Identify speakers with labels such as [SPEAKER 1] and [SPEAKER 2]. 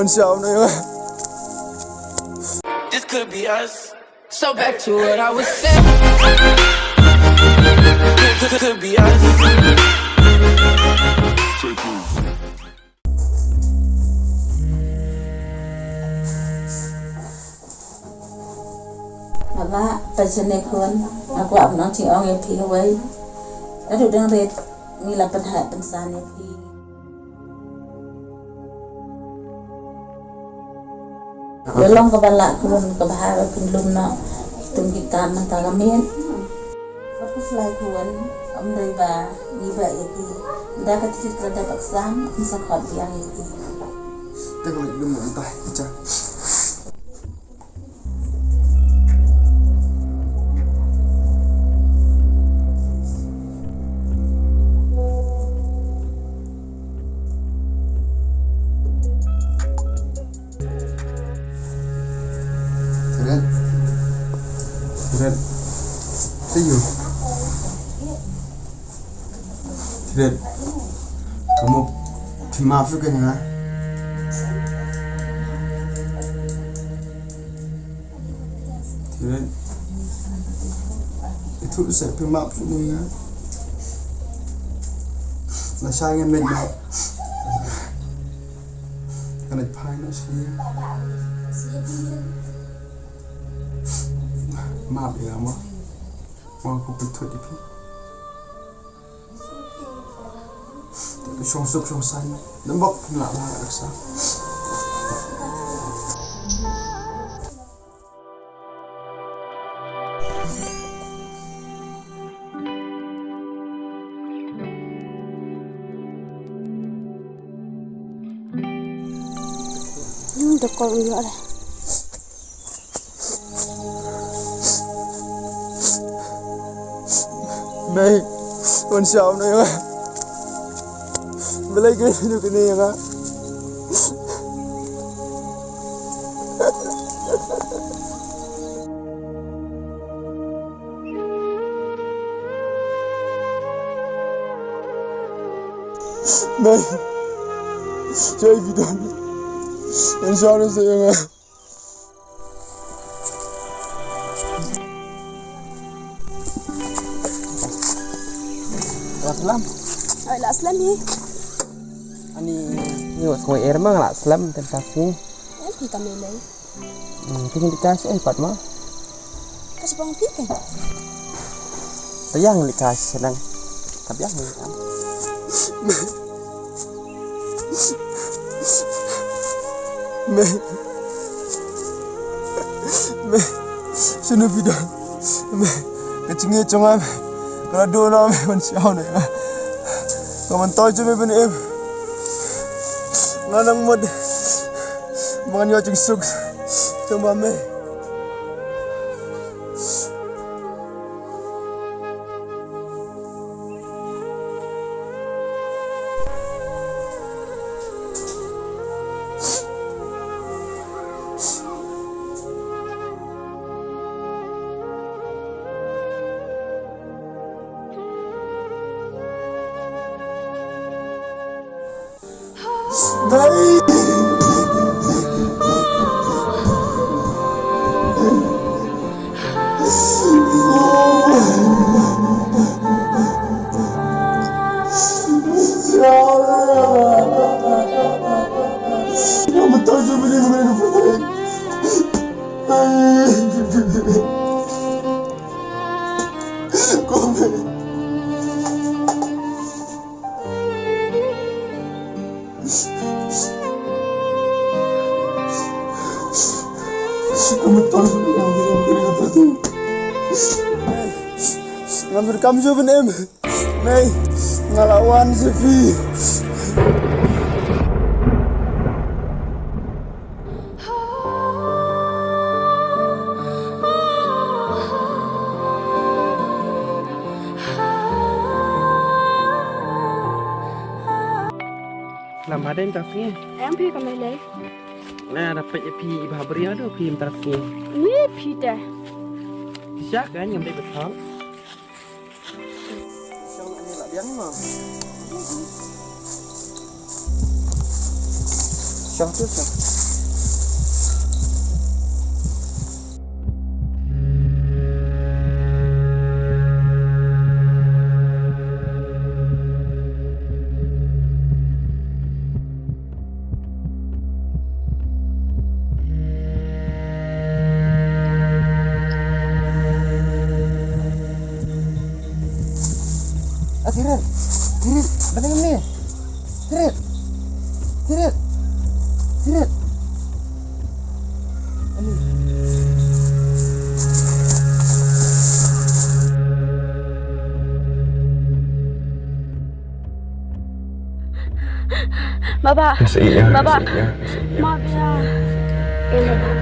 [SPEAKER 1] This could be us. So back to what I was saying. Could be us.
[SPEAKER 2] Mama, passionate kun. Aku abang cing orang epi away. Lalu dengan red mila penhat pensan epi. Belong ke balak kun ke bahar kun lumna tumpitan mentagamin. Fokus lai kun amdai ba niba epi. Dah ketik kerja paksan misakot biang epi.
[SPEAKER 3] Tengok lumna entah pecah. Tidak, serius. Tidak, kamu maafkan ya. Tidak, itu saya maafkan ya. Nah saya ingin menjawab. Karena paham saya. Maaf ya, mau aku betul itu. Tapi sungsuk sungsan, lembok nak laksa.
[SPEAKER 4] Ini dekor dulu lah.
[SPEAKER 3] Baik, insya Allah ya. Belai ke hidup ini ya. Baik, saya bidan. Insya Allah saya. Aslam.
[SPEAKER 4] Ay, la aslam ni.
[SPEAKER 5] Ani was ko air mang la aslam tempat ni.
[SPEAKER 4] Kita melay.
[SPEAKER 5] Tinggal dikasih pat mah.
[SPEAKER 4] Kasih bang pikan.
[SPEAKER 5] Tayang dikasih senang. Tapi yang ni.
[SPEAKER 3] Me. Sunu bidan. Me. Kecingnya cuma kalau dua nama manusia ni, kamu tahu cuma benda em, nganang mod, mangan yang suk, cuma me. Baik. Kamu tahu sebenarnya ngambil kamu coba em, Mei ngelawan Sevi.
[SPEAKER 5] Làm ở đây cà phê.
[SPEAKER 4] Em phi cầm lấy.
[SPEAKER 5] Nè, dapat pi bahagia tu pi mentara pi.
[SPEAKER 4] Ni phi dah.
[SPEAKER 5] Siap kan yang dia betul.
[SPEAKER 3] Siapa ni nak biang mah? Siapa tu? Siapa? Tirit, Tirit, datang ni. Tirit, Tirit, Tirit.
[SPEAKER 4] Baba,
[SPEAKER 6] Nasa iya.
[SPEAKER 4] Baba.
[SPEAKER 6] Nasa iya.
[SPEAKER 4] Maaf ya. Baba.